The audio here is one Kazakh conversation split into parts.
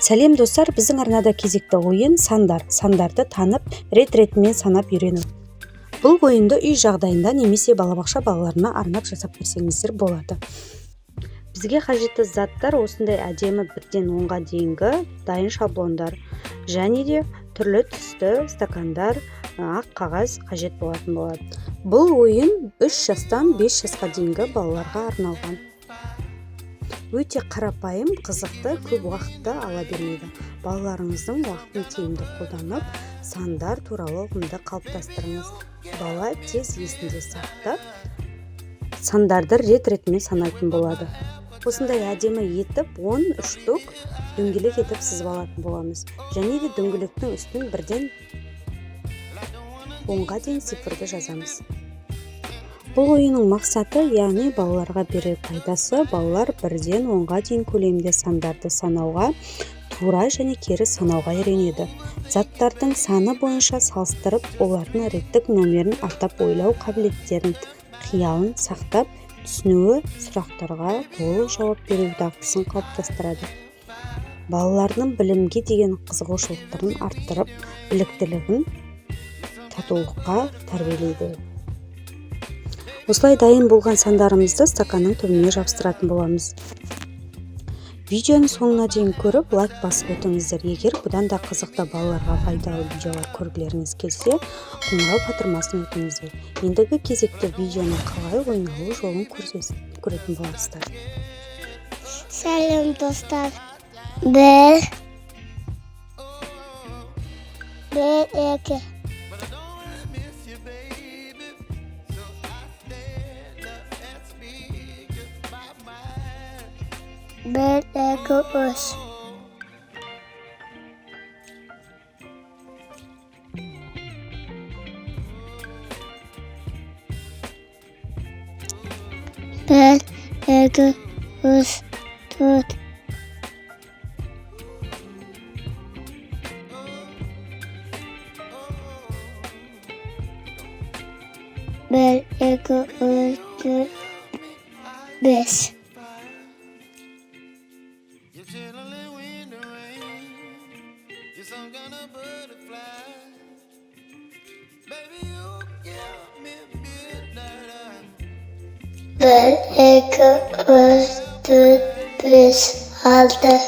Сәлем достар, біздің арнада кезекті ойын сандар. Сандарды танып, рет-ретімен санап үйрену. Бұл ойынды үй жағдайында немесе балабақша балаларына арнап жасап берсеңіздер болады. Бізге қажетті заттар осындай әдемі 1-ден 10-ға дейінгі дайын шаблондар және де түрлі түсті стакандар, ақ қағаз қажет болатын болады. Бұл ойын 3 жастан 5 жасқа дейінгі балаларға арналған. Өте қарапайым, қызықты, көп уақытты ала бермейді. Балаларыңыздың уақытын тиімді қолданып, сандар туралы ұғымды қалыптастырыңыз. Бала тез есінде сақтап, сандарды рет-ретімен санайтын болады. Осындай әдемі етіп 13 штук дөңгелек етіп сызып алатын боламыз. Және де дөңгелектің үстін 1-ден 10-ға дейін цифрды жазамыз. Бұл ойынның мақсаты, яғни балаларға берер пайдасы, балалар 1-ден 10-ға дейін көлемде сандарды санауға, тура және кері санауға үйренеді. Заттардың саны бойынша салыстырып, олардың реттік номерін атап ойлау қабілеттерін, қиялын сақтап, түсінуі сұрақтарға толық жауап беру дағдысын қалыптастырады. Балалардың білімге деген қызығушылықтарын арттырып, біліктілігін татулыққа тәрбиелейді. Осылай дайын болған сандарымызды стаканның түбіне жабыстыратын боламыз. Видеоны соңына дейін көріп, лайк басып өтіңіздер. Егер бұдан да қызықты балаларға пайдалы видеолар көргілеріңіз келсе, қоңырау батырмасын өтіңіздер. Ендігі кезекті видеоны қалай ойналу жолын көретін боласыздар. Сәлем достар. Bir, iki. Bir, iki, üç. Bir, iki, üç, dört. Bir, iki, üç, dört, beş. Bir, iki, üç, dört, beş, altı.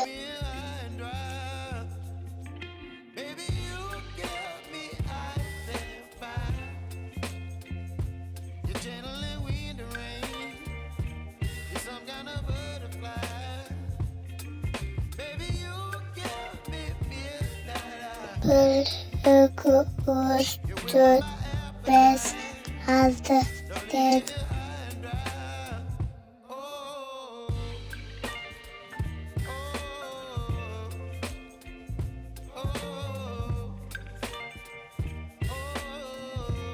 Bir, iki, üç, dört, beş, altı, yedi.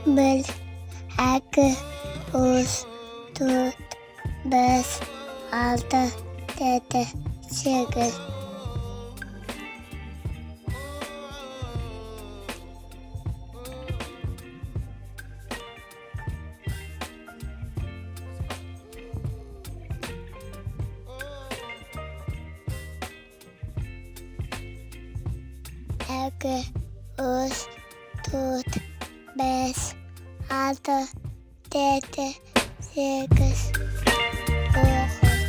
Bir, iki, üç, dört, beş, altı, yedi, sekiz. İki, üç, dört, beş, altı, yedi, sekiz, dokuz.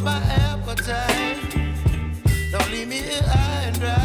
My appetite, don't leave me here high and dry.